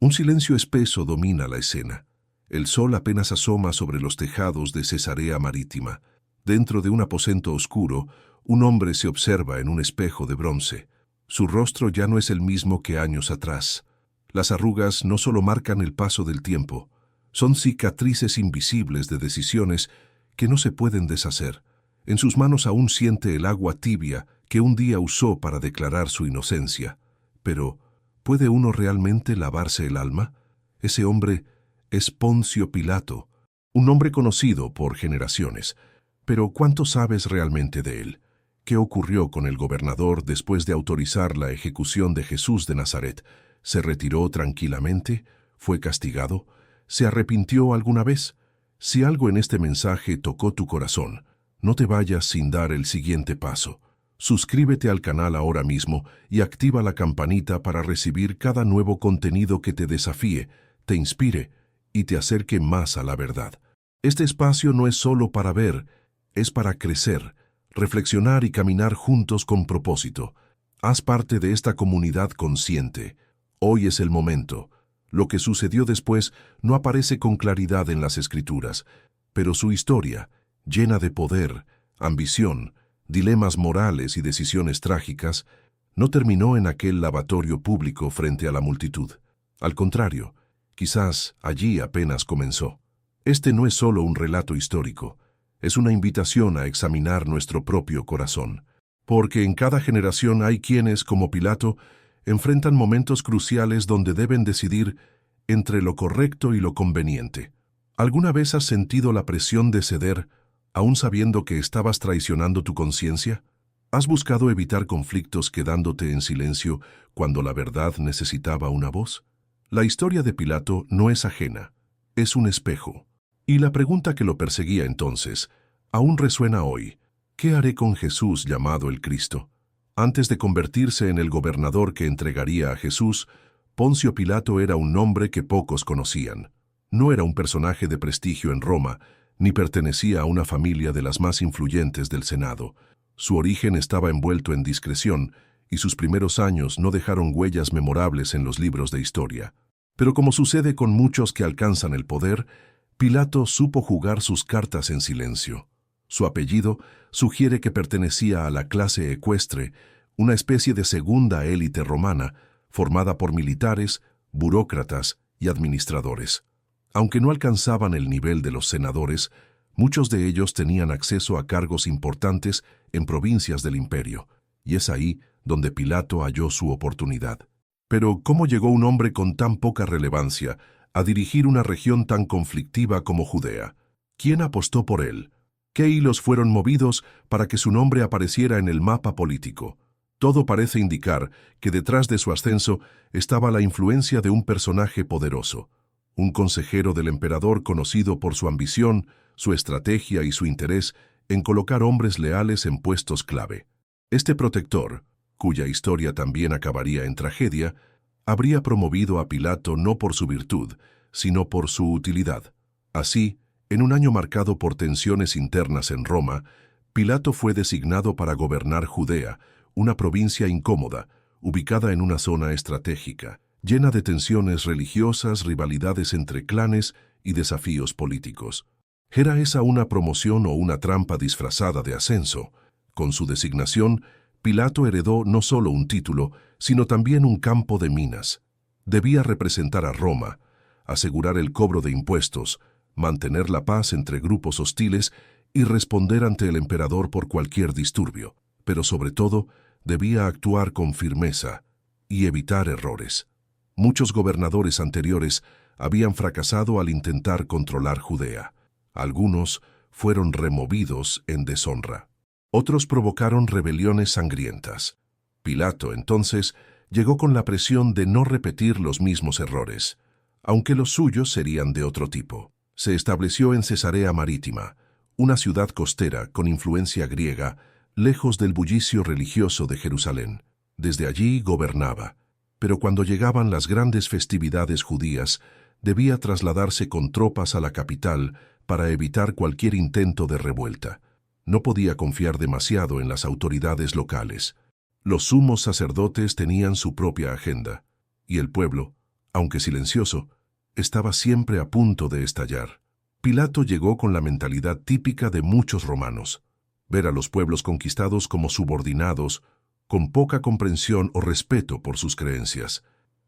Un silencio espeso domina la escena. El sol apenas asoma sobre los tejados de Cesarea Marítima. Dentro de un aposento oscuro, un hombre se observa en un espejo de bronce. Su rostro ya no es el mismo que años atrás. Las arrugas no solo marcan el paso del tiempo, son cicatrices invisibles de decisiones que no se pueden deshacer. En sus manos aún siente el agua tibia que un día usó para declarar su inocencia. Pero, ¿puede uno realmente lavarse el alma? Ese hombre es Poncio Pilato, un hombre conocido por generaciones. Pero ¿cuánto sabes realmente de él? ¿Qué ocurrió con el gobernador después de autorizar la ejecución de Jesús de Nazaret? ¿Se retiró tranquilamente? ¿Fue castigado? ¿Se arrepintió alguna vez? Si algo en este mensaje tocó tu corazón, no te vayas sin dar el siguiente paso. Suscríbete al canal ahora mismo y activa la campanita para recibir cada nuevo contenido que te desafíe, te inspire y te acerque más a la verdad. Este espacio no es solo para ver, es para crecer, reflexionar y caminar juntos con propósito. Haz parte de esta comunidad consciente. Hoy es el momento. Lo que sucedió después no aparece con claridad en las Escrituras, pero su historia, llena de poder, ambición, dilemas morales y decisiones trágicas, no terminó en aquel lavatorio público frente a la multitud. Al contrario, quizás allí apenas comenzó. Este no es solo un relato histórico, es una invitación a examinar nuestro propio corazón. Porque en cada generación hay quienes, como Pilato, enfrentan momentos cruciales donde deben decidir entre lo correcto y lo conveniente. ¿Alguna vez has sentido la presión de ceder, aún sabiendo que estabas traicionando tu conciencia? ¿Has buscado evitar conflictos quedándote en silencio cuando la verdad necesitaba una voz? La historia de Pilato no es ajena, es un espejo. Y la pregunta que lo perseguía entonces, aún resuena hoy. ¿Qué haré con Jesús llamado el Cristo? Antes de convertirse en el gobernador que entregaría a Jesús, Poncio Pilato era un nombre que pocos conocían. No era un personaje de prestigio en Roma, ni pertenecía a una familia de las más influyentes del Senado. Su origen estaba envuelto en discreción, y sus primeros años no dejaron huellas memorables en los libros de historia. Pero como sucede con muchos que alcanzan el poder, Pilato supo jugar sus cartas en silencio. Su apellido sugiere que pertenecía a la clase ecuestre, una especie de segunda élite romana, formada por militares, burócratas y administradores. Aunque no alcanzaban el nivel de los senadores, muchos de ellos tenían acceso a cargos importantes en provincias del imperio, y es ahí donde Pilato halló su oportunidad. Pero, ¿cómo llegó un hombre con tan poca relevancia a dirigir una región tan conflictiva como Judea? ¿Quién apostó por él? ¿Qué hilos fueron movidos para que su nombre apareciera en el mapa político? Todo parece indicar que detrás de su ascenso estaba la influencia de un personaje poderoso, un consejero del emperador conocido por su ambición, su estrategia y su interés en colocar hombres leales en puestos clave. Este protector, cuya historia también acabaría en tragedia, habría promovido a Pilato no por su virtud, sino por su utilidad. Así, en un año marcado por tensiones internas en Roma, Pilato fue designado para gobernar Judea, una provincia incómoda, ubicada en una zona estratégica, llena de tensiones religiosas, rivalidades entre clanes y desafíos políticos. ¿Era esa una promoción o una trampa disfrazada de ascenso? Con su designación, Pilato heredó no solo un título, sino también un campo de minas. Debía representar a Roma, asegurar el cobro de impuestos, mantener la paz entre grupos hostiles y responder ante el emperador por cualquier disturbio. Pero sobre todo, debía actuar con firmeza y evitar errores. Muchos gobernadores anteriores habían fracasado al intentar controlar Judea. Algunos fueron removidos en deshonra. Otros provocaron rebeliones sangrientas. Pilato, entonces, llegó con la presión de no repetir los mismos errores, aunque los suyos serían de otro tipo. Se estableció en Cesarea Marítima, una ciudad costera con influencia griega, lejos del bullicio religioso de Jerusalén. Desde allí gobernaba, pero cuando llegaban las grandes festividades judías, debía trasladarse con tropas a la capital para evitar cualquier intento de revuelta. No podía confiar demasiado en las autoridades locales. Los sumos sacerdotes tenían su propia agenda, y el pueblo, aunque silencioso, estaba siempre a punto de estallar. Pilato llegó con la mentalidad típica de muchos romanos: ver a los pueblos conquistados como subordinados, con poca comprensión o respeto por sus creencias.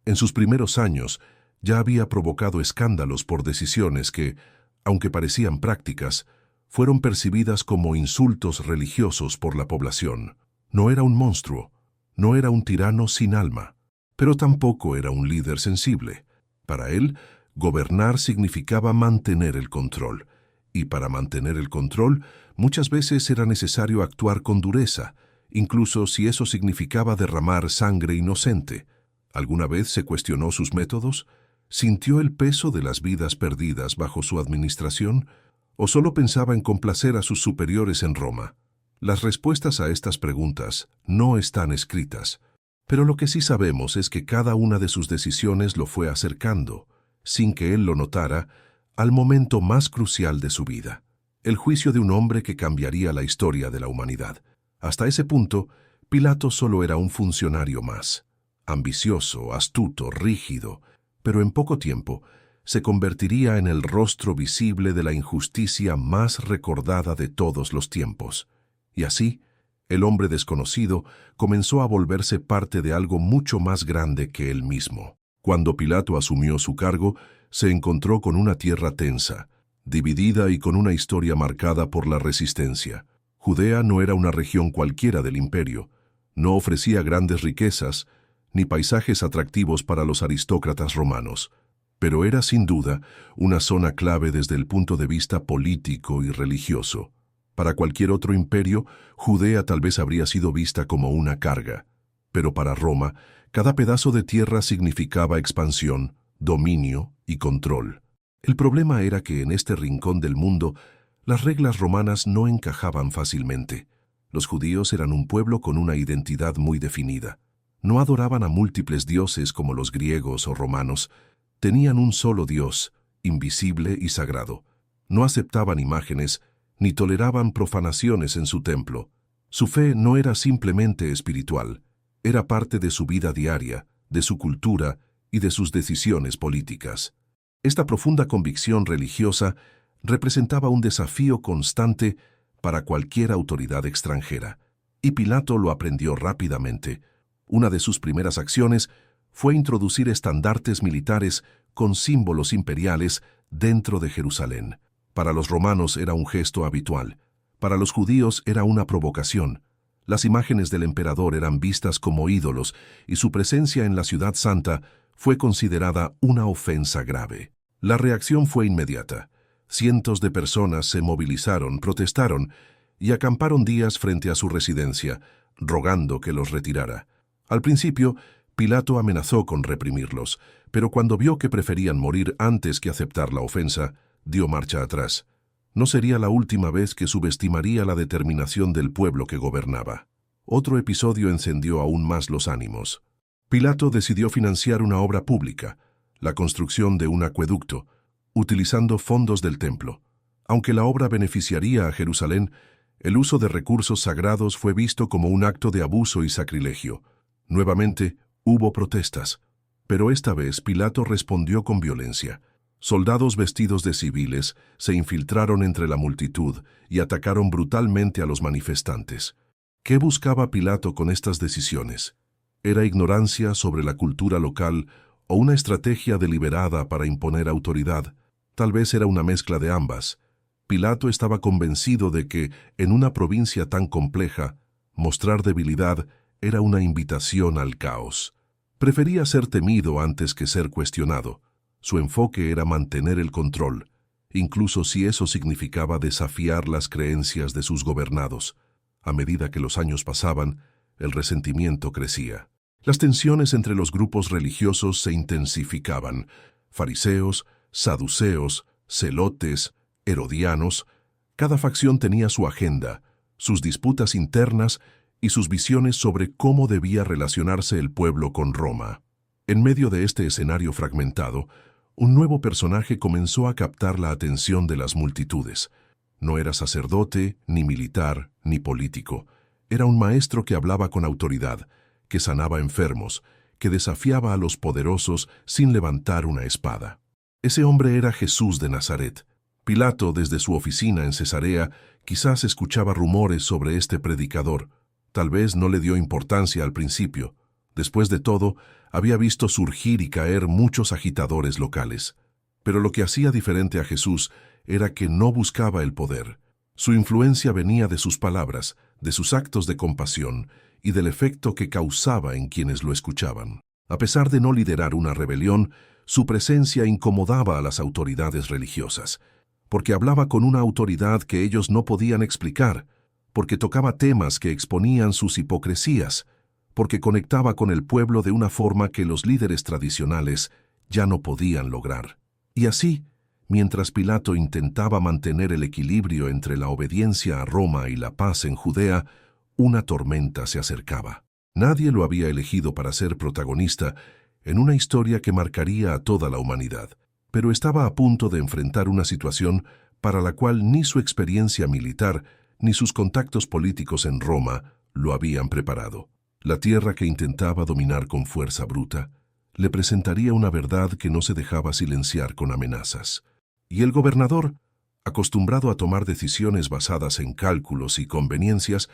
En sus primeros años ya había provocado escándalos por decisiones que, aunque parecían prácticas, fueron percibidas como insultos religiosos por la población. No era un monstruo, no era un tirano sin alma, pero tampoco era un líder sensible. Para él, gobernar significaba mantener el control, y para mantener el control, muchas veces era necesario actuar con dureza, incluso si eso significaba derramar sangre inocente. ¿Alguna vez se cuestionó sus métodos? ¿Sintió el peso de las vidas perdidas bajo su administración? ¿O solo pensaba en complacer a sus superiores en Roma? Las respuestas a estas preguntas no están escritas, pero lo que sí sabemos es que cada una de sus decisiones lo fue acercando, sin que él lo notara, al momento más crucial de su vida: el juicio de un hombre que cambiaría la historia de la humanidad. Hasta ese punto, Pilato solo era un funcionario más, ambicioso, astuto, rígido, pero en poco tiempo se convertiría en el rostro visible de la injusticia más recordada de todos los tiempos. Y así, el hombre desconocido comenzó a volverse parte de algo mucho más grande que él mismo. Cuando Pilato asumió su cargo, se encontró con una tierra tensa, dividida y con una historia marcada por la resistencia. Judea no era una región cualquiera del imperio, no ofrecía grandes riquezas, ni paisajes atractivos para los aristócratas romanos, pero era sin duda una zona clave desde el punto de vista político y religioso. Para cualquier otro imperio, Judea tal vez habría sido vista como una carga, pero para Roma, cada pedazo de tierra significaba expansión, dominio y control. El problema era que en este rincón del mundo, las reglas romanas no encajaban fácilmente. Los judíos eran un pueblo con una identidad muy definida. No adoraban a múltiples dioses como los griegos o romanos. Tenían un solo Dios, invisible y sagrado. No aceptaban imágenes, ni toleraban profanaciones en su templo. Su fe no era simplemente espiritual, era parte de su vida diaria, de su cultura y de sus decisiones políticas. Esta profunda convicción religiosa representaba un desafío constante para cualquier autoridad extranjera, y Pilato lo aprendió rápidamente. Una de sus primeras acciones fue introducir estandartes militares con símbolos imperiales dentro de Jerusalén. Para los romanos era un gesto habitual. Para los judíos era una provocación. Las imágenes del emperador eran vistas como ídolos y su presencia en la ciudad santa fue considerada una ofensa grave. La reacción fue inmediata. Cientos de personas se movilizaron, protestaron y acamparon días frente a su residencia, rogando que los retirara. Al principio, Pilato amenazó con reprimirlos, pero cuando vio que preferían morir antes que aceptar la ofensa, dio marcha atrás. No sería la última vez que subestimaría la determinación del pueblo que gobernaba. Otro episodio encendió aún más los ánimos. Pilato decidió financiar una obra pública, la construcción de un acueducto, utilizando fondos del templo. Aunque la obra beneficiaría a Jerusalén, el uso de recursos sagrados fue visto como un acto de abuso y sacrilegio. Nuevamente, hubo protestas, pero esta vez Pilato respondió con violencia. Soldados vestidos de civiles se infiltraron entre la multitud y atacaron brutalmente a los manifestantes. ¿Qué buscaba Pilato con estas decisiones? ¿Era ignorancia sobre la cultura local o una estrategia deliberada para imponer autoridad? Tal vez era una mezcla de ambas. Pilato estaba convencido de que, en una provincia tan compleja, mostrar debilidad era una invitación al caos. Prefería ser temido antes que ser cuestionado. Su enfoque era mantener el control, incluso si eso significaba desafiar las creencias de sus gobernados. A medida que los años pasaban, el resentimiento crecía. Las tensiones entre los grupos religiosos se intensificaban. Fariseos, saduceos, celotes, herodianos. Cada facción tenía su agenda, sus disputas internas y sus visiones sobre cómo debía relacionarse el pueblo con Roma. En medio de este escenario fragmentado, un nuevo personaje comenzó a captar la atención de las multitudes. No era sacerdote, ni militar, ni político. Era un maestro que hablaba con autoridad, que sanaba enfermos, que desafiaba a los poderosos sin levantar una espada. Ese hombre era Jesús de Nazaret. Pilato, desde su oficina en Cesarea, quizás escuchaba rumores sobre este predicador. Tal vez no le dio importancia al principio. Después de todo, había visto surgir y caer muchos agitadores locales. Pero lo que hacía diferente a Jesús era que no buscaba el poder. Su influencia venía de sus palabras, de sus actos de compasión y del efecto que causaba en quienes lo escuchaban. A pesar de no liderar una rebelión, su presencia incomodaba a las autoridades religiosas, porque hablaba con una autoridad que ellos no podían explicar, porque tocaba temas que exponían sus hipocresías, porque conectaba con el pueblo de una forma que los líderes tradicionales ya no podían lograr. Y así, mientras Pilato intentaba mantener el equilibrio entre la obediencia a Roma y la paz en Judea, una tormenta se acercaba. Nadie lo había elegido para ser protagonista en una historia que marcaría a toda la humanidad, pero estaba a punto de enfrentar una situación para la cual ni su experiencia militar ni sus contactos políticos en Roma lo habían preparado. La tierra que intentaba dominar con fuerza bruta le presentaría una verdad que no se dejaba silenciar con amenazas. Y el gobernador, acostumbrado a tomar decisiones basadas en cálculos y conveniencias,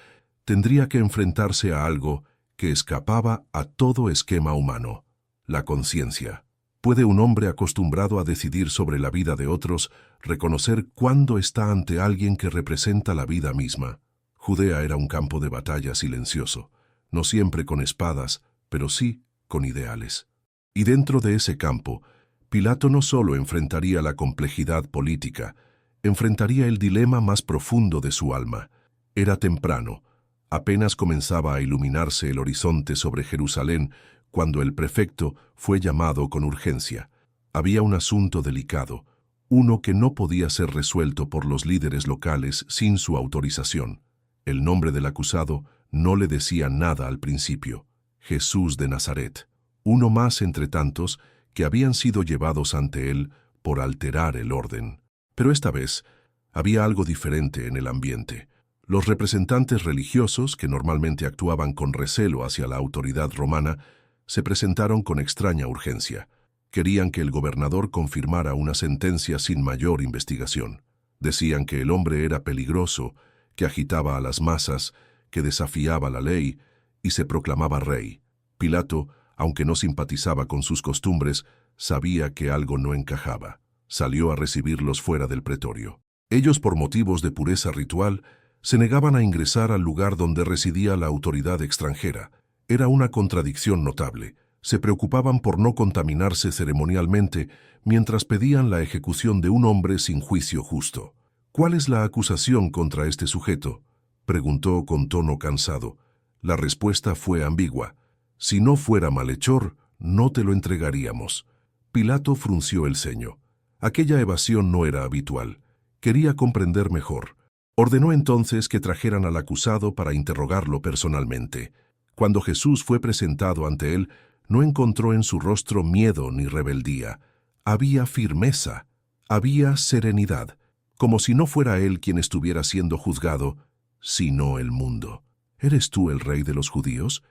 tendría que enfrentarse a algo que escapaba a todo esquema humano: la conciencia. ¿Puede un hombre acostumbrado a decidir sobre la vida de otros reconocer cuándo está ante alguien que representa la vida misma? Judea era un campo de batalla silencioso, no siempre con espadas, pero sí con ideales. Y dentro de ese campo, Pilato no solo enfrentaría la complejidad política, enfrentaría el dilema más profundo de su alma. Era temprano, apenas comenzaba a iluminarse el horizonte sobre Jerusalén cuando el prefecto fue llamado con urgencia. Había un asunto delicado, uno que no podía ser resuelto por los líderes locales sin su autorización. El nombre del acusado no le decía nada al principio: Jesús de Nazaret, uno más entre tantos que habían sido llevados ante él por alterar el orden. Pero esta vez había algo diferente en el ambiente. Los representantes religiosos, que normalmente actuaban con recelo hacia la autoridad romana, se presentaron con extraña urgencia. Querían que el gobernador confirmara una sentencia sin mayor investigación. Decían que el hombre era peligroso, que agitaba a las masas, que desafiaba la ley y se proclamaba rey. Pilato, aunque no simpatizaba con sus costumbres, sabía que algo no encajaba. Salió a recibirlos fuera del pretorio. Ellos, por motivos de pureza ritual, se negaban a ingresar al lugar donde residía la autoridad extranjera. Era una contradicción notable. Se preocupaban por no contaminarse ceremonialmente mientras pedían la ejecución de un hombre sin juicio justo. ¿Cuál es la acusación contra este sujeto?, preguntó con tono cansado. La respuesta fue ambigua: si no fuera malhechor, no te lo entregaríamos. Pilato frunció el ceño. Aquella evasión no era habitual. Quería comprender mejor. Ordenó entonces que trajeran al acusado para interrogarlo personalmente. Cuando Jesús fue presentado ante él, no encontró en su rostro miedo ni rebeldía. Había firmeza, había serenidad, como si no fuera él quien estuviera siendo juzgado, sino el mundo. ¿Eres tú el rey de los judíos?,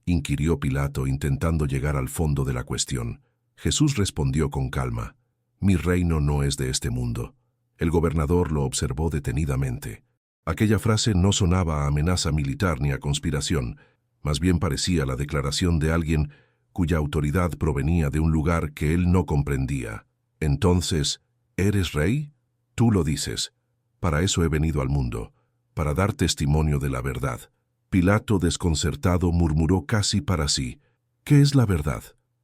inquirió Pilato, intentando llegar al fondo de la cuestión. Jesús respondió con calma: mi reino no es de este mundo. El gobernador lo observó detenidamente. Aquella frase no sonaba a amenaza militar ni a conspiración, más bien parecía la declaración de alguien cuya autoridad provenía de un lugar que él no comprendía. Entonces, ¿eres rey? Tú lo dices. Para eso he venido al mundo, para dar testimonio de la verdad. Pilato, desconcertado, murmuró casi para sí: ¿qué es la verdad?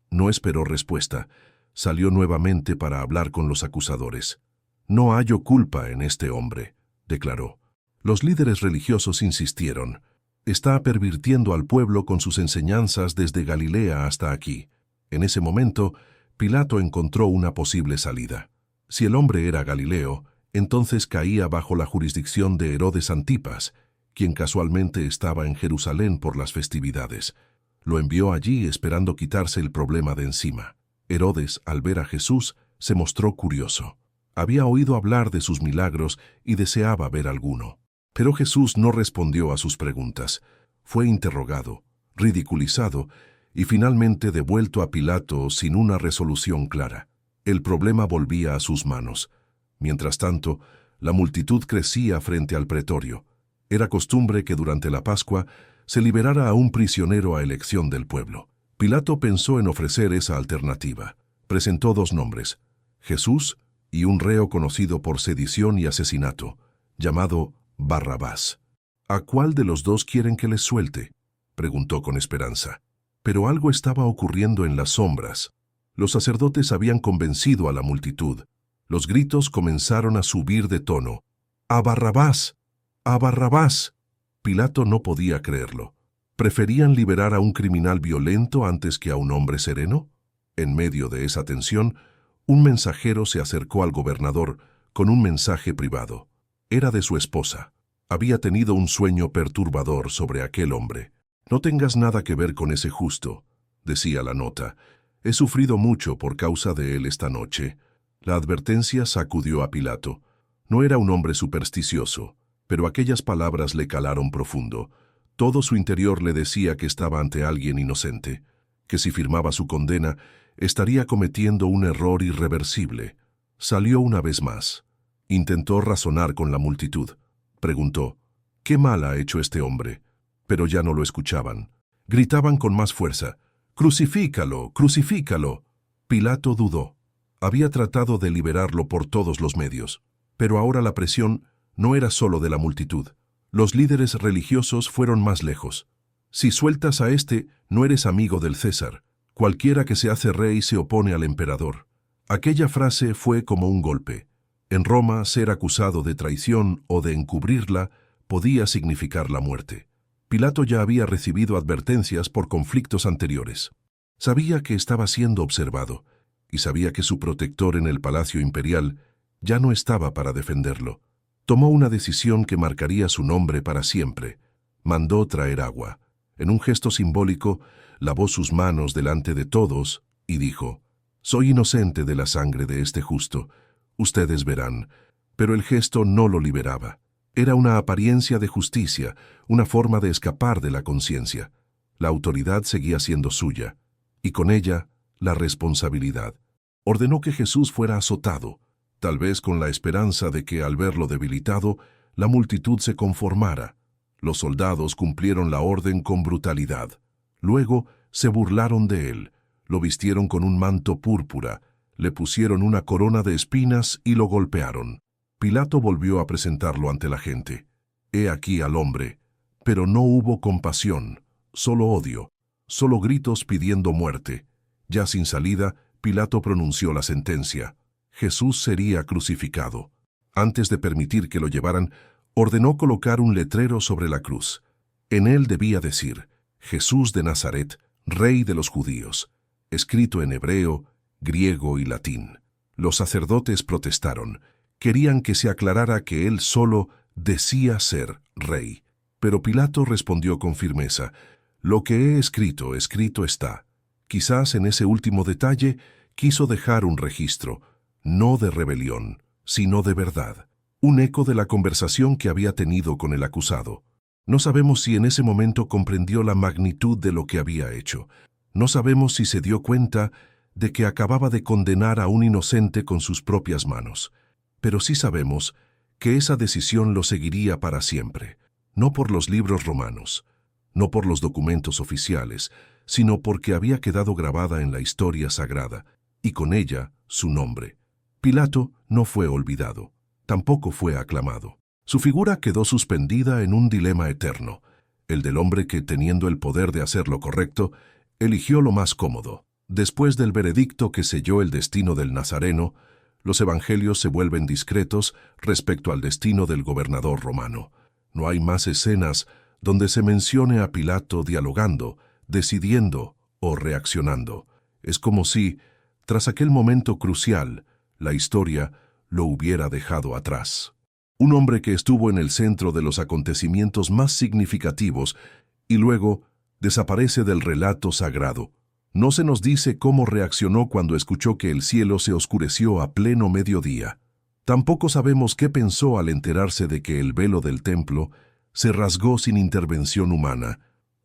No esperó respuesta. Salió nuevamente para hablar con los acusadores. No hallo culpa en este hombre, declaró. Los líderes religiosos insistieron: está pervirtiendo al pueblo con sus enseñanzas desde Galilea hasta aquí. En ese momento, Pilato encontró una posible salida. Si el hombre era galileo, entonces caía bajo la jurisdicción de Herodes Antipas, quien casualmente estaba en Jerusalén por las festividades. Lo envió allí esperando quitarse el problema de encima. Herodes, al ver a Jesús, se mostró curioso. Había oído hablar de sus milagros y deseaba ver alguno. Pero Jesús no respondió a sus preguntas. Fue interrogado, ridiculizado y finalmente devuelto a Pilato sin una resolución clara. El problema volvía a sus manos. Mientras tanto, la multitud crecía frente al pretorio. Era costumbre que durante la Pascua se liberara a un prisionero a elección del pueblo. Pilato pensó en ofrecer esa alternativa. Presentó dos nombres, Jesús y un reo conocido por sedición y asesinato, llamado Barrabás. ¿A cuál de los dos quieren que les suelte?, preguntó con esperanza. Pero algo estaba ocurriendo en las sombras. Los sacerdotes habían convencido a la multitud. Los gritos comenzaron a subir de tono. ¡A Barrabás! ¡A Barrabás! Pilato no podía creerlo. ¿Preferían liberar a un criminal violento antes que a un hombre sereno? En medio de esa tensión, un mensajero se acercó al gobernador con un mensaje privado. Era de su esposa. Había tenido un sueño perturbador sobre aquel hombre. «No tengas nada que ver con ese justo», decía la nota. «He sufrido mucho por causa de él esta noche». La advertencia sacudió a Pilato. No era un hombre supersticioso, pero aquellas palabras le calaron profundo. Todo su interior le decía que estaba ante alguien inocente, que si firmaba su condena, estaría cometiendo un error irreversible. Salió una vez más. Intentó razonar con la multitud. Preguntó, «¿Qué mal ha hecho este hombre?». Pero ya no lo escuchaban. Gritaban con más fuerza, «¡Crucifícalo! ¡Crucifícalo!». Pilato dudó. Había tratado de liberarlo por todos los medios, pero ahora la presión no era solo de la multitud. Los líderes religiosos fueron más lejos. «Si sueltas a este, no eres amigo del César. Cualquiera que se hace rey se opone al emperador». Aquella frase fue como un golpe. En Roma, ser acusado de traición o de encubrirla podía significar la muerte. Pilato ya había recibido advertencias por conflictos anteriores. Sabía que estaba siendo observado, y sabía que su protector en el palacio imperial ya no estaba para defenderlo. Tomó una decisión que marcaría su nombre para siempre. Mandó traer agua. En un gesto simbólico, lavó sus manos delante de todos y dijo, «Soy inocente de la sangre de este justo. Ustedes verán». Pero el gesto no lo liberaba. Era una apariencia de justicia, una forma de escapar de la conciencia. La autoridad seguía siendo suya, y con ella, la responsabilidad. Ordenó que Jesús fuera azotado, tal vez con la esperanza de que, al verlo debilitado, la multitud se conformara. Los soldados cumplieron la orden con brutalidad. Luego se burlaron de él, lo vistieron con un manto púrpura, le pusieron una corona de espinas y lo golpearon. Pilato volvió a presentarlo ante la gente. «He aquí al hombre». Pero no hubo compasión, solo odio, solo gritos pidiendo muerte. Ya sin salida, Pilato pronunció la sentencia. Jesús sería crucificado. Antes de permitir que lo llevaran, ordenó colocar un letrero sobre la cruz. En él debía decir, «Jesús de Nazaret, Rey de los Judíos», escrito en hebreo, griego y latín. Los sacerdotes protestaron. Querían que se aclarara que él solo decía ser rey. Pero Pilato respondió con firmeza, «Lo que he escrito, escrito está». Quizás en ese último detalle quiso dejar un registro, no de rebelión, sino de verdad, un eco de la conversación que había tenido con el acusado. No sabemos si en ese momento comprendió la magnitud de lo que había hecho. No sabemos si se dio cuenta de que acababa de condenar a un inocente con sus propias manos. Pero sí sabemos que esa decisión lo seguiría para siempre, no por los libros romanos, no por los documentos oficiales, sino porque había quedado grabada en la historia sagrada, y con ella su nombre. Pilato no fue olvidado, tampoco fue aclamado. Su figura quedó suspendida en un dilema eterno, el del hombre que, teniendo el poder de hacer lo correcto, eligió lo más cómodo. Después del veredicto que selló el destino del Nazareno, los evangelios se vuelven discretos respecto al destino del gobernador romano. No hay más escenas donde se mencione a Pilato dialogando, decidiendo o reaccionando. Es como si, tras aquel momento crucial, la historia lo hubiera dejado atrás. Un hombre que estuvo en el centro de los acontecimientos más significativos y luego desaparece del relato sagrado. No se nos dice cómo reaccionó cuando escuchó que el cielo se oscureció a pleno mediodía. Tampoco sabemos qué pensó al enterarse de que el velo del templo se rasgó sin intervención humana,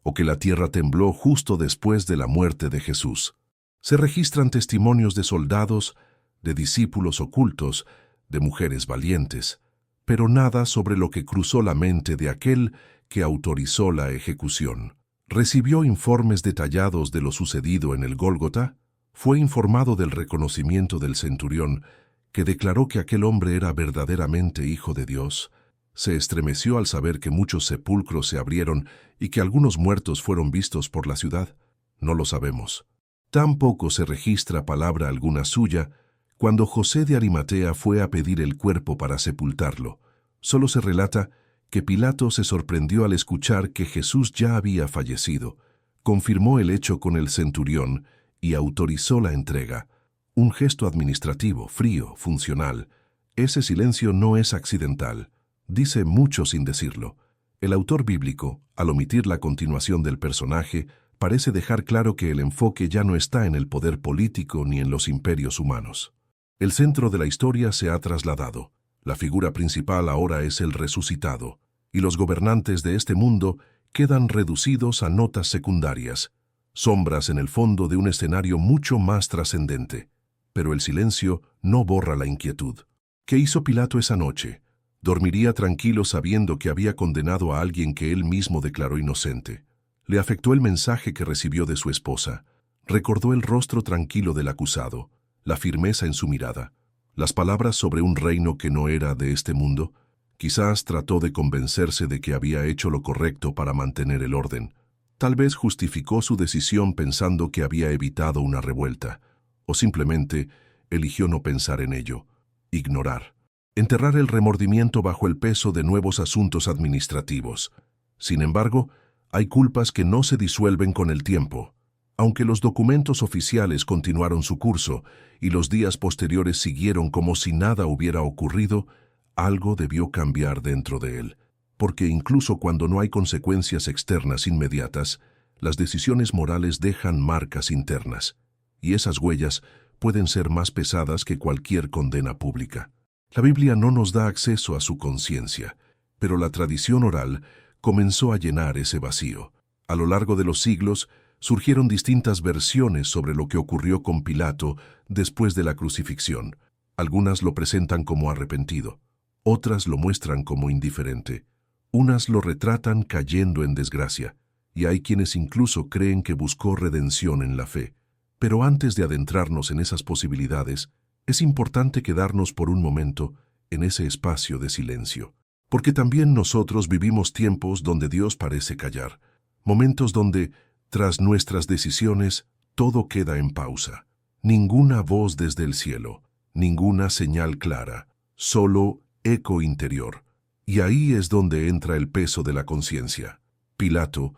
o que la tierra tembló justo después de la muerte de Jesús. Se registran testimonios de soldados, de discípulos ocultos, de mujeres valientes, pero nada sobre lo que cruzó la mente de aquel que autorizó la ejecución. ¿Recibió informes detallados de lo sucedido en el Gólgota? Fue informado del reconocimiento del centurión, que declaró que aquel hombre era verdaderamente hijo de Dios. Se estremeció al saber que muchos sepulcros se abrieron y que algunos muertos fueron vistos por la ciudad. No lo sabemos. Tampoco se registra palabra alguna suya cuando José de Arimatea fue a pedir el cuerpo para sepultarlo. Solo se relata que Pilato se sorprendió al escuchar que Jesús ya había fallecido, confirmó el hecho con el centurión y autorizó la entrega. Un gesto administrativo, frío, funcional. Ese silencio no es accidental. Dice mucho sin decirlo. El autor bíblico, al omitir la continuación del personaje, parece dejar claro que el enfoque ya no está en el poder político ni en los imperios humanos. El centro de la historia se ha trasladado. La figura principal ahora es el resucitado, y los gobernantes de este mundo quedan reducidos a notas secundarias, sombras en el fondo de un escenario mucho más trascendente. Pero el silencio no borra la inquietud. ¿Qué hizo Pilato esa noche? Dormiría tranquilo sabiendo que había condenado a alguien que él mismo declaró inocente. Le afectó el mensaje que recibió de su esposa. Recordó el rostro tranquilo del acusado, la firmeza en su mirada, las palabras sobre un reino que no era de este mundo. Quizás trató de convencerse de que había hecho lo correcto para mantener el orden. Tal vez justificó su decisión pensando que había evitado una revuelta, o simplemente eligió no pensar en ello, ignorar, enterrar el remordimiento bajo el peso de nuevos asuntos administrativos. Sin embargo, hay culpas que no se disuelven con el tiempo. Aunque los documentos oficiales continuaron su curso y los días posteriores siguieron como si nada hubiera ocurrido, algo debió cambiar dentro de él, porque incluso cuando no hay consecuencias externas inmediatas, las decisiones morales dejan marcas internas, y esas huellas pueden ser más pesadas que cualquier condena pública. La Biblia no nos da acceso a su conciencia, pero la tradición oral comenzó a llenar ese vacío. A lo largo de los siglos, surgieron distintas versiones sobre lo que ocurrió con Pilato después de la crucifixión. Algunas lo presentan como arrepentido, otras lo muestran como indiferente. Unas lo retratan cayendo en desgracia, y hay quienes incluso creen que buscó redención en la fe. Pero antes de adentrarnos en esas posibilidades, es importante quedarnos por un momento en ese espacio de silencio. Porque también nosotros vivimos tiempos donde Dios parece callar, momentos donde, tras nuestras decisiones, todo queda en pausa. Ninguna voz desde el cielo, ninguna señal clara, solo eco interior. Y ahí es donde entra el peso de la conciencia. Pilato,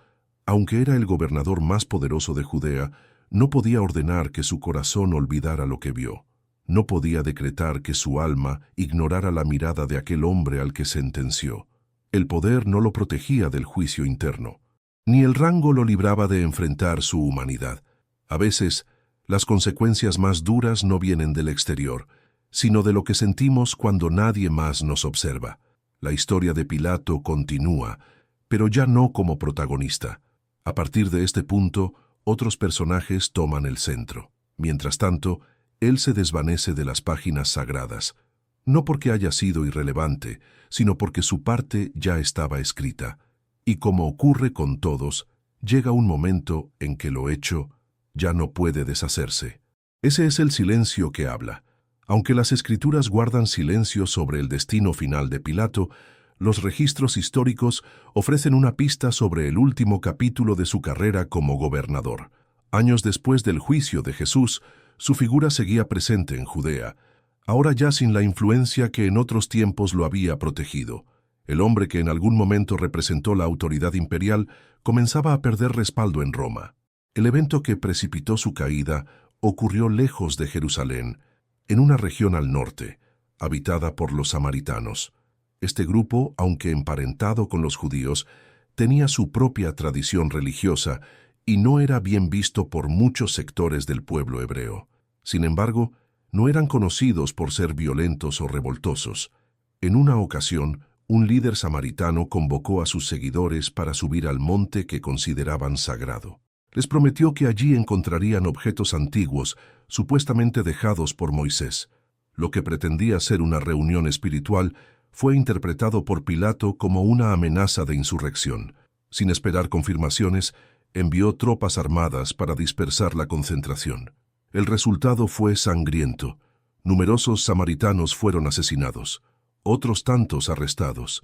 aunque era el gobernador más poderoso de Judea, no podía ordenar que su corazón olvidara lo que vio. No podía decretar que su alma ignorara la mirada de aquel hombre al que sentenció. El poder no lo protegía del juicio interno, ni el rango lo libraba de enfrentar su humanidad. A veces, las consecuencias más duras no vienen del exterior, sino de lo que sentimos cuando nadie más nos observa. La historia de Pilato continúa, pero ya no como protagonista. A partir de este punto, otros personajes toman el centro. Mientras tanto, él se desvanece de las páginas sagradas, no porque haya sido irrelevante, sino porque su parte ya estaba escrita. Y como ocurre con todos, llega un momento en que lo hecho ya no puede deshacerse. Ese es el silencio que habla. Aunque las escrituras guardan silencio sobre el destino final de Pilato, los registros históricos ofrecen una pista sobre el último capítulo de su carrera como gobernador. Años después del juicio de Jesús, su figura seguía presente en Judea, ahora ya sin la influencia que en otros tiempos lo había protegido. El hombre que en algún momento representó la autoridad imperial comenzaba a perder respaldo en Roma. El evento que precipitó su caída ocurrió lejos de Jerusalén, en una región al norte, habitada por los samaritanos. Este grupo, aunque emparentado con los judíos, tenía su propia tradición religiosa y no era bien visto por muchos sectores del pueblo hebreo. Sin embargo, no eran conocidos por ser violentos o revoltosos. En una ocasión, un líder samaritano convocó a sus seguidores para subir al monte que consideraban sagrado. Les prometió que allí encontrarían objetos antiguos, supuestamente dejados por Moisés. Lo que pretendía ser una reunión espiritual fue interpretado por Pilato como una amenaza de insurrección. Sin esperar confirmaciones, envió tropas armadas para dispersar la concentración. El resultado fue sangriento. Numerosos samaritanos fueron asesinados, otros tantos arrestados.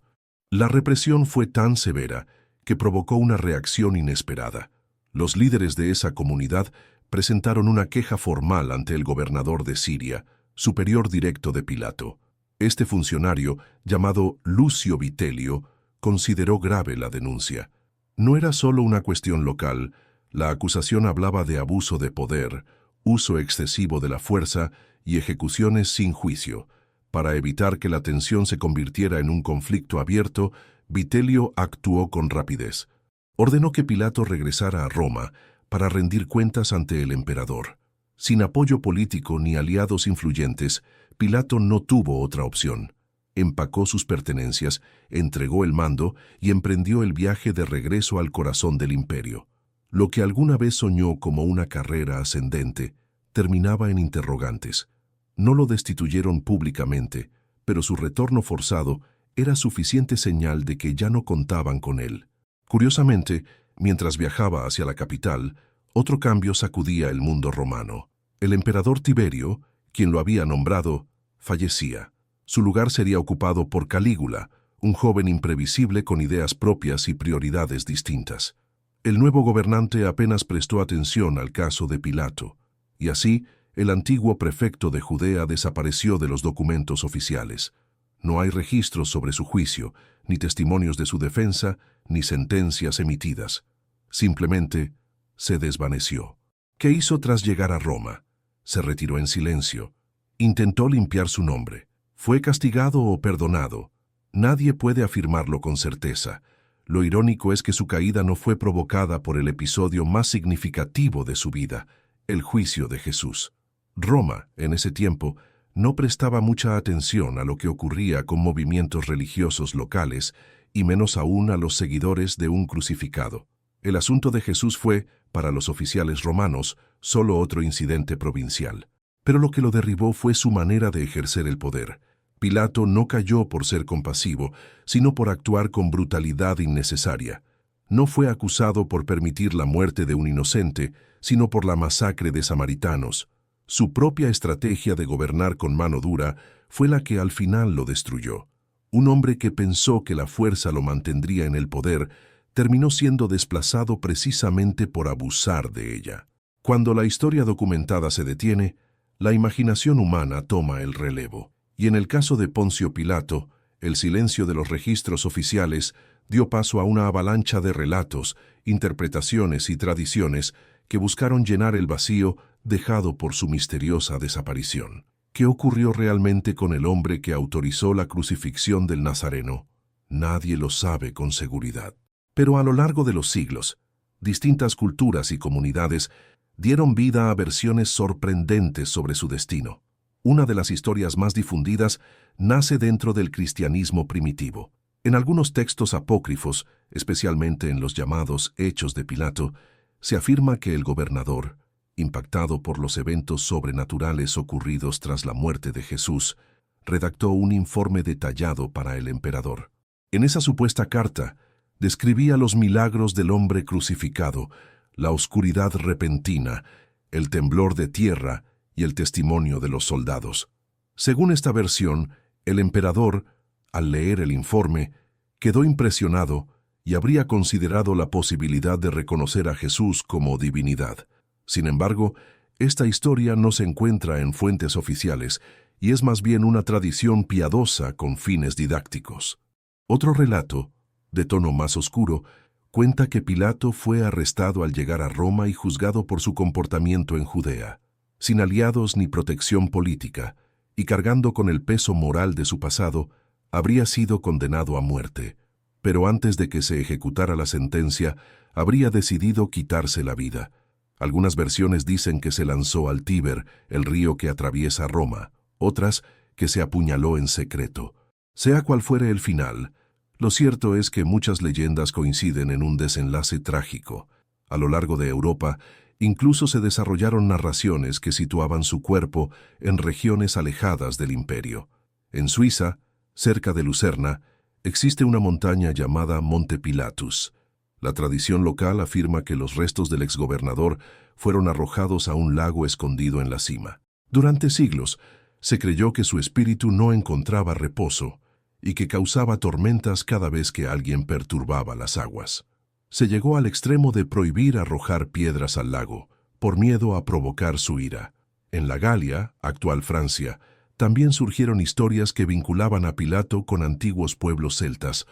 La represión fue tan severa que provocó una reacción inesperada. Los líderes de esa comunidad presentaron una queja formal ante el gobernador de Siria, superior directo de Pilato. Este funcionario, llamado Lucio Vitelio, consideró grave la denuncia. No era solo una cuestión local, la acusación hablaba de abuso de poder, uso excesivo de la fuerza y ejecuciones sin juicio. Para evitar que la tensión se convirtiera en un conflicto abierto, Vitelio actuó con rapidez. Ordenó que Pilato regresara a Roma para rendir cuentas ante el emperador. Sin apoyo político ni aliados influyentes, Pilato no tuvo otra opción. Empacó sus pertenencias, entregó el mando y emprendió el viaje de regreso al corazón del imperio. Lo que alguna vez soñó como una carrera ascendente, terminaba en interrogantes. No lo destituyeron públicamente, pero su retorno forzado era suficiente señal de que ya no contaban con él. Curiosamente, mientras viajaba hacia la capital, otro cambio sacudía el mundo romano. El emperador Tiberio, quien lo había nombrado, fallecía. Su lugar sería ocupado por Calígula, un joven imprevisible con ideas propias y prioridades distintas. El nuevo gobernante apenas prestó atención al caso de Pilato, y así el antiguo prefecto de Judea desapareció de los documentos oficiales. No hay registros sobre su juicio, ni testimonios de su defensa, ni sentencias emitidas. Simplemente se desvaneció. ¿Qué hizo tras llegar a Roma? Se retiró en silencio. Intentó limpiar su nombre. ¿Fue castigado o perdonado? Nadie puede afirmarlo con certeza. Lo irónico es que su caída no fue provocada por el episodio más significativo de su vida, el juicio de Jesús. Roma, en ese tiempo, no prestaba mucha atención a lo que ocurría con movimientos religiosos locales, y menos aún a los seguidores de un crucificado. El asunto de Jesús fue, para los oficiales romanos, solo otro incidente provincial. Pero lo que lo derribó fue su manera de ejercer el poder. Pilato no cayó por ser compasivo, sino por actuar con brutalidad innecesaria. No fue acusado por permitir la muerte de un inocente, sino por la masacre de samaritanos. Su propia estrategia de gobernar con mano dura fue la que al final lo destruyó. Un hombre que pensó que la fuerza lo mantendría en el poder, terminó siendo desplazado precisamente por abusar de ella. Cuando la historia documentada se detiene, la imaginación humana toma el relevo. Y en el caso de Poncio Pilato, el silencio de los registros oficiales dio paso a una avalancha de relatos, interpretaciones y tradiciones que buscaron llenar el vacío dejado por su misteriosa desaparición. ¿Qué ocurrió realmente con el hombre que autorizó la crucifixión del Nazareno? Nadie lo sabe con seguridad. Pero a lo largo de los siglos, distintas culturas y comunidades dieron vida a versiones sorprendentes sobre su destino. Una de las historias más difundidas nace dentro del cristianismo primitivo. En algunos textos apócrifos, especialmente en los llamados Hechos de Pilato, se afirma que el gobernador, impactado por los eventos sobrenaturales ocurridos tras la muerte de Jesús, redactó un informe detallado para el emperador. En esa supuesta carta, describía los milagros del hombre crucificado, la oscuridad repentina, el temblor de tierra y el testimonio de los soldados. Según esta versión, el emperador, al leer el informe, quedó impresionado y habría considerado la posibilidad de reconocer a Jesús como divinidad. Sin embargo, esta historia no se encuentra en fuentes oficiales y es más bien una tradición piadosa con fines didácticos. Otro relato, de tono más oscuro, cuenta que Pilato fue arrestado al llegar a Roma y juzgado por su comportamiento en Judea, sin aliados ni protección política, y cargando con el peso moral de su pasado, habría sido condenado a muerte. Pero antes de que se ejecutara la sentencia, habría decidido quitarse la vida. Algunas versiones dicen que se lanzó al Tíber, el río que atraviesa Roma, otras que se apuñaló en secreto. Sea cual fuere el final, lo cierto es que muchas leyendas coinciden en un desenlace trágico. A lo largo de Europa, incluso se desarrollaron narraciones que situaban su cuerpo en regiones alejadas del imperio. En Suiza, cerca de Lucerna, existe una montaña llamada Monte Pilatus. La tradición local afirma que los restos del exgobernador fueron arrojados a un lago escondido en la cima. Durante siglos, se creyó que su espíritu no encontraba reposo y que causaba tormentas cada vez que alguien perturbaba las aguas. Se llegó al extremo de prohibir arrojar piedras al lago, por miedo a provocar su ira. En la Galia, actual Francia, también surgieron historias que vinculaban a Pilato con antiguos pueblos celtas.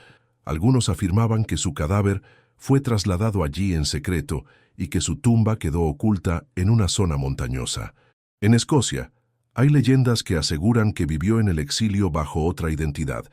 Algunos afirmaban que su cadáver fue trasladado allí en secreto y que su tumba quedó oculta en una zona montañosa. En Escocia, hay leyendas que aseguran que vivió en el exilio bajo otra identidad,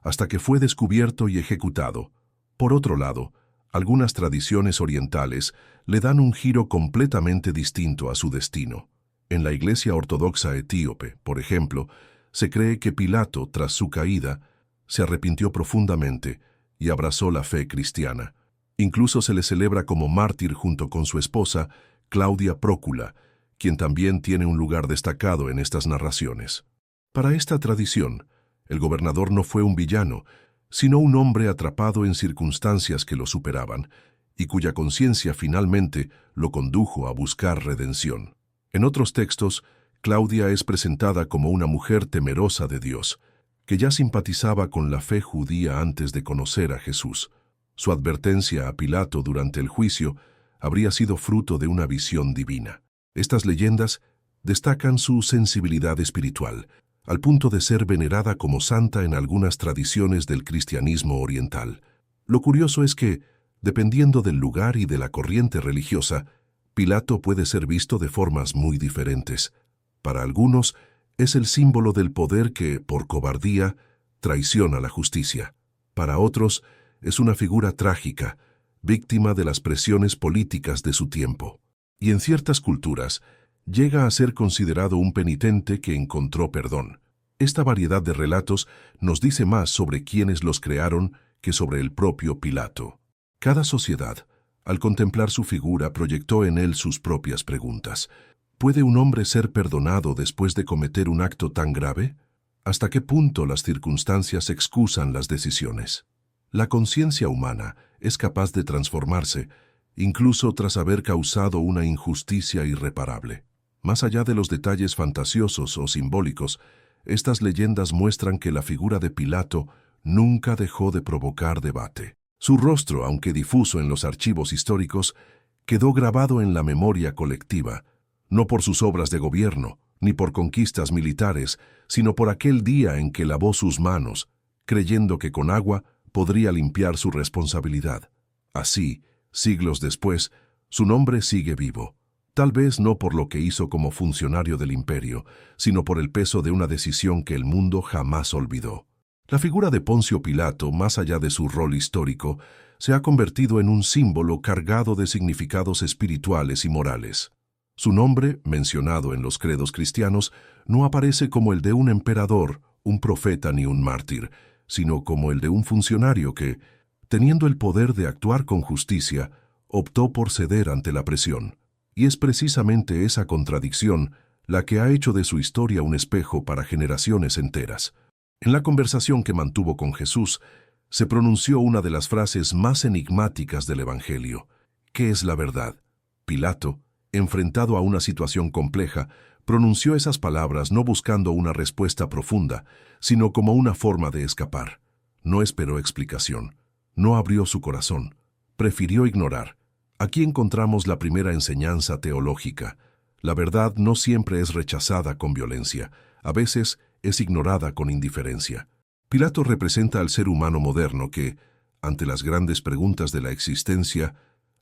hasta que fue descubierto y ejecutado. Por otro lado, algunas tradiciones orientales le dan un giro completamente distinto a su destino. En la Iglesia Ortodoxa etíope, por ejemplo, se cree que Pilato, tras su caída, se arrepintió profundamente y abrazó la fe cristiana. Incluso se le celebra como mártir junto con su esposa, Claudia Prócula, quien también tiene un lugar destacado en estas narraciones. Para esta tradición, el gobernador no fue un villano, sino un hombre atrapado en circunstancias que lo superaban y cuya conciencia finalmente lo condujo a buscar redención. En otros textos, Claudia es presentada como una mujer temerosa de Dios, que ya simpatizaba con la fe judía antes de conocer a Jesús. Su advertencia a Pilato durante el juicio habría sido fruto de una visión divina. Estas leyendas destacan su sensibilidad espiritual, al punto de ser venerada como santa en algunas tradiciones del cristianismo oriental. Lo curioso es que, dependiendo del lugar y de la corriente religiosa, Pilato puede ser visto de formas muy diferentes. Para algunos, es el símbolo del poder que, por cobardía, traiciona la justicia. Para otros, es una figura trágica, víctima de las presiones políticas de su tiempo. Y en ciertas culturas, llega a ser considerado un penitente que encontró perdón. Esta variedad de relatos nos dice más sobre quienes los crearon que sobre el propio Pilato. Cada sociedad, al contemplar su figura, proyectó en él sus propias preguntas. ¿Puede un hombre ser perdonado después de cometer un acto tan grave? ¿Hasta qué punto las circunstancias excusan las decisiones? La conciencia humana es capaz de transformarse, incluso tras haber causado una injusticia irreparable. Más allá de los detalles fantasiosos o simbólicos, estas leyendas muestran que la figura de Pilato nunca dejó de provocar debate. Su rostro, aunque difuso en los archivos históricos, quedó grabado en la memoria colectiva, no por sus obras de gobierno, ni por conquistas militares, sino por aquel día en que lavó sus manos, creyendo que con agua podría limpiar su responsabilidad. Así, siglos después, su nombre sigue vivo, tal vez no por lo que hizo como funcionario del imperio, sino por el peso de una decisión que el mundo jamás olvidó. La figura de Poncio Pilato, más allá de su rol histórico, se ha convertido en un símbolo cargado de significados espirituales y morales. Su nombre, mencionado en los credos cristianos, no aparece como el de un emperador, un profeta ni un mártir, sino como el de un funcionario que, teniendo el poder de actuar con justicia, optó por ceder ante la presión. Y es precisamente esa contradicción la que ha hecho de su historia un espejo para generaciones enteras. En la conversación que mantuvo con Jesús, se pronunció una de las frases más enigmáticas del Evangelio. ¿Qué es la verdad? Pilato, enfrentado a una situación compleja, pronunció esas palabras no buscando una respuesta profunda, sino como una forma de escapar. No esperó explicación. No abrió su corazón. Prefirió ignorar. Aquí encontramos la primera enseñanza teológica. La verdad no siempre es rechazada con violencia. A veces es ignorada con indiferencia. Pilato representa al ser humano moderno que, ante las grandes preguntas de la existencia,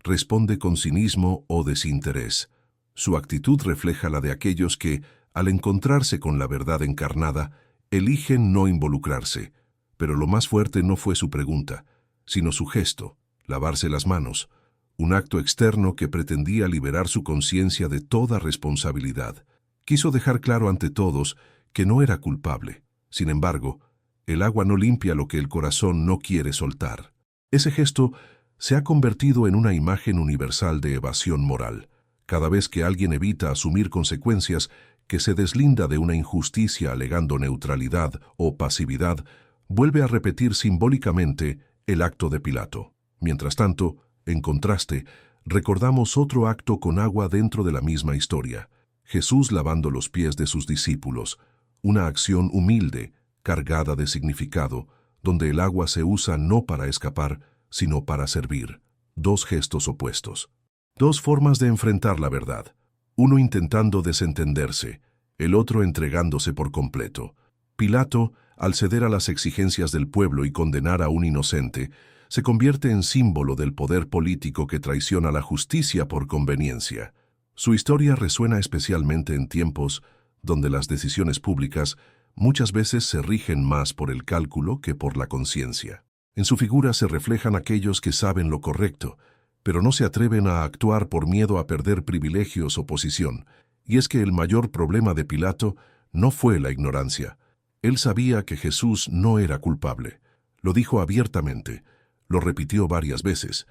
responde con cinismo o desinterés. Su actitud refleja la de aquellos que, al encontrarse con la verdad encarnada, eligen no involucrarse. Pero lo más fuerte no fue su pregunta, sino su gesto, lavarse las manos, un acto externo que pretendía liberar su conciencia de toda responsabilidad. Quiso dejar claro ante todos que no era culpable. Sin embargo, El agua no limpia lo que el corazón no quiere soltar. Ese gesto se ha convertido en una imagen universal de evasión moral. Cada vez que alguien evita asumir consecuencias, que se deslinda de una injusticia alegando neutralidad o pasividad, vuelve a repetir simbólicamente el acto de Pilato. Mientras tanto, en contraste, recordamos otro acto con agua dentro de la misma historia. Jesús lavando los pies de sus discípulos, una acción humilde, cargada de significado, donde el agua se usa no para escapar, sino para servir. Dos gestos opuestos. Dos formas de enfrentar la verdad. Uno intentando desentenderse, el otro entregándose por completo. Pilato, al ceder a las exigencias del pueblo y condenar a un inocente, se convierte en símbolo del poder político que traiciona la justicia por conveniencia. Su historia resuena especialmente en tiempos donde las decisiones públicas muchas veces se rigen más por el cálculo que por la conciencia. En su figura se reflejan aquellos que saben lo correcto, pero no se atreven a actuar por miedo a perder privilegios o posición. Y es que el mayor problema de Pilato no fue la ignorancia. Él sabía que Jesús no era culpable. Lo dijo abiertamente, lo repitió varias veces.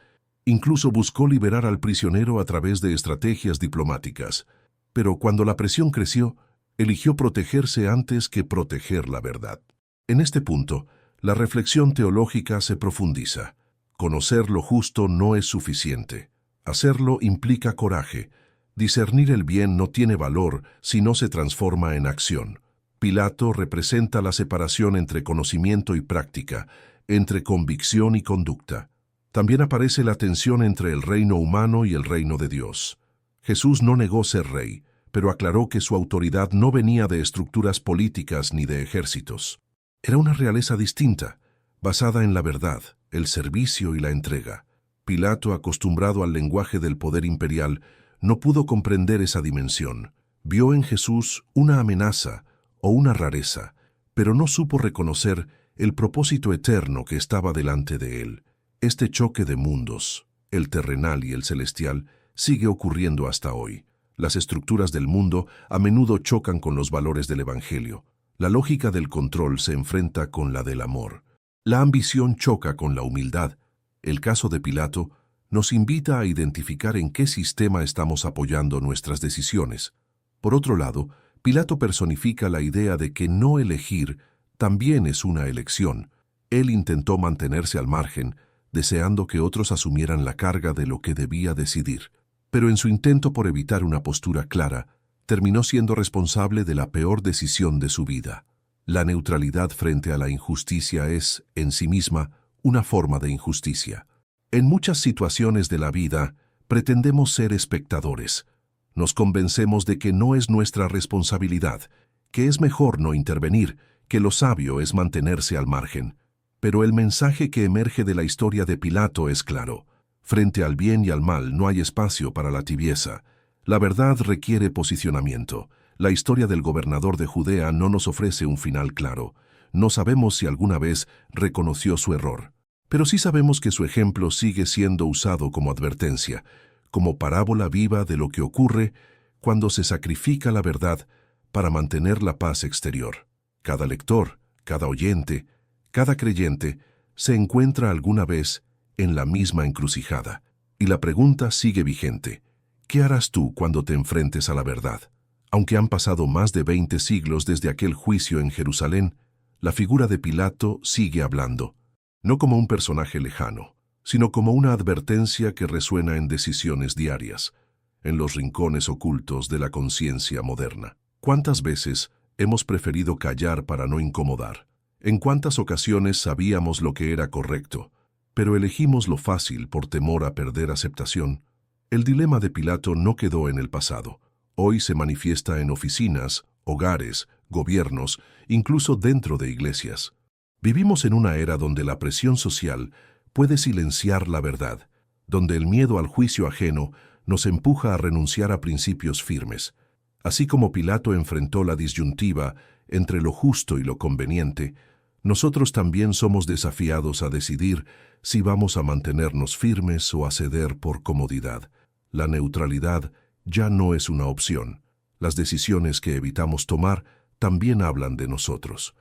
Incluso buscó liberar al prisionero a través de estrategias diplomáticas. Pero cuando la presión creció, eligió protegerse antes que proteger la verdad. En este punto, la reflexión teológica se profundiza. Conocer lo justo no es suficiente. Hacerlo implica coraje. Discernir el bien no tiene valor si no se transforma en acción. Pilato representa la separación entre conocimiento y práctica, entre convicción y conducta. También aparece la tensión entre el reino humano y el reino de Dios. Jesús no negó ser rey, pero aclaró que su autoridad no venía de estructuras políticas ni de ejércitos. Era una realeza distinta, basada en la verdad, el servicio y la entrega. Pilato, acostumbrado al lenguaje del poder imperial, no pudo comprender esa dimensión. Vio en Jesús una amenaza o una rareza, pero no supo reconocer el propósito eterno que estaba delante de él. Este choque de mundos, el terrenal y el celestial, sigue ocurriendo hasta hoy. Las estructuras del mundo a menudo chocan con los valores del Evangelio. La lógica del control se enfrenta con la del amor. La ambición choca con la humildad. El caso de Pilato nos invita a identificar en qué sistema estamos apoyando nuestras decisiones. Por otro lado, Pilato personifica la idea de que no elegir también es una elección. Él intentó mantenerse al margen, deseando que otros asumieran la carga de lo que debía decidir. Pero en su intento por evitar una postura clara, terminó siendo responsable de la peor decisión de su vida. La neutralidad frente a la injusticia es, en sí misma, una forma de injusticia. En muchas situaciones de la vida, pretendemos ser espectadores. Nos convencemos de que no es nuestra responsabilidad, que es mejor no intervenir, que lo sabio es mantenerse al margen. Pero el mensaje que emerge de la historia de Pilato es claro. Frente al bien y al mal no hay espacio para la tibieza. La verdad requiere posicionamiento. La historia del gobernador de Judea no nos ofrece un final claro. No sabemos si alguna vez reconoció su error. Pero sí sabemos que su ejemplo sigue siendo usado como advertencia, como parábola viva de lo que ocurre cuando se sacrifica la verdad para mantener la paz exterior. Cada lector, cada oyente, cada creyente se encuentra alguna vez en la misma encrucijada. Y la pregunta sigue vigente. ¿Qué harás tú cuando te enfrentes a la verdad? Aunque han pasado más de 20 siglos desde aquel juicio en Jerusalén, la figura de Pilato sigue hablando, no como un personaje lejano, sino como una advertencia que resuena en decisiones diarias, en los rincones ocultos de la conciencia moderna. ¿Cuántas veces hemos preferido callar para no incomodar? ¿En cuántas ocasiones sabíamos lo que era correcto, pero elegimos lo fácil por temor a perder aceptación? El dilema de Pilato no quedó en el pasado. Hoy se manifiesta en oficinas, hogares, gobiernos, incluso dentro de iglesias. Vivimos en una era donde la presión social puede silenciar la verdad, donde el miedo al juicio ajeno nos empuja a renunciar a principios firmes. Así como Pilato enfrentó la disyuntiva entre lo justo y lo conveniente, nosotros también somos desafiados a decidir si vamos a mantenernos firmes o a ceder por comodidad. La neutralidad ya no es una opción. Las decisiones que evitamos tomar también hablan de nosotros.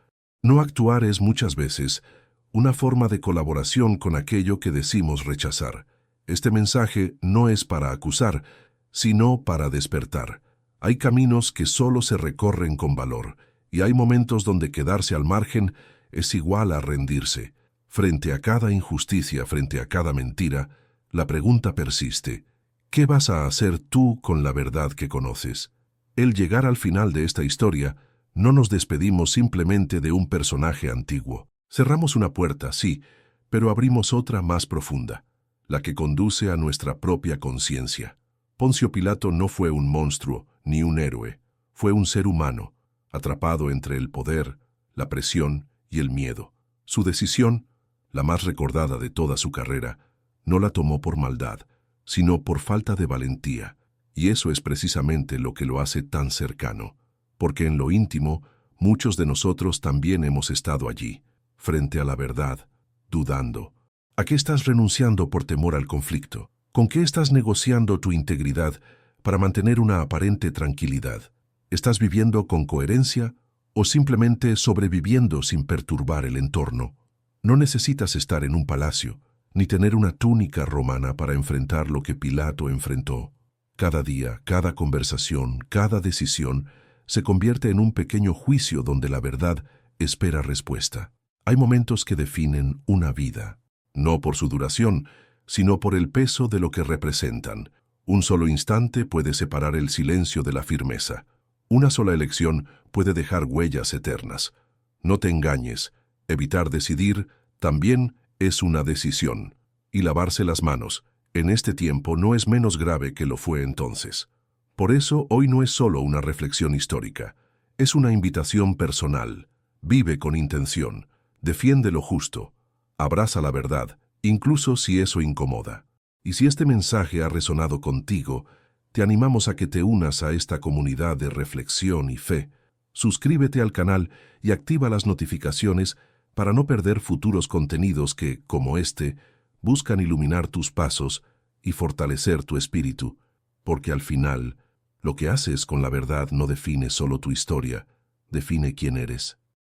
No actuar es muchas veces una forma de colaboración con aquello que decimos rechazar. Este mensaje no es para acusar, sino para despertar. Hay caminos que solo se recorren con valor, y hay momentos donde quedarse al margen es igual a rendirse. Frente a cada injusticia, frente a cada mentira, la pregunta persiste: ¿qué vas a hacer tú con la verdad que conoces? Al llegar al final de esta historia, no nos despedimos simplemente de un personaje antiguo. Cerramos una puerta, sí, pero abrimos otra más profunda, la que conduce a nuestra propia conciencia. Poncio Pilato no fue un monstruo ni un héroe, fue un ser humano, atrapado entre el poder, la presión y el miedo. Su decisión, la más recordada de toda su carrera, no la tomó por maldad, sino por falta de valentía, y eso es precisamente lo que lo hace tan cercano, porque en lo íntimo muchos de nosotros también hemos estado allí, frente a la verdad, dudando. ¿A qué estás renunciando por temor al conflicto? ¿Con qué estás negociando tu integridad para mantener una aparente tranquilidad? ¿Estás viviendo con coherencia o simplemente sobreviviendo sin perturbar el entorno? No necesitas estar en un palacio, ni tener una túnica romana para enfrentar lo que Pilato enfrentó. Cada día, cada conversación, cada decisión se convierte en un pequeño juicio donde la verdad espera respuesta. Hay momentos que definen una vida, no por su duración, sino por el peso de lo que representan. Un solo instante puede separar el silencio de la firmeza. Una sola elección puede dejar huellas eternas. No te engañes, evitar decidir también es una decisión. Y lavarse las manos, en este tiempo, no es menos grave que lo fue entonces. Por eso, hoy no es solo una reflexión histórica, es una invitación personal. Vive con intención, defiende lo justo, abraza la verdad, incluso si eso incomoda. Y si este mensaje ha resonado contigo, te animamos a que te unas a esta comunidad de reflexión y fe. Suscríbete al canal y activa las notificaciones para no perder futuros contenidos que, como este, buscan iluminar tus pasos y fortalecer tu espíritu, porque al final, lo que haces con la verdad no define solo tu historia, define quién eres.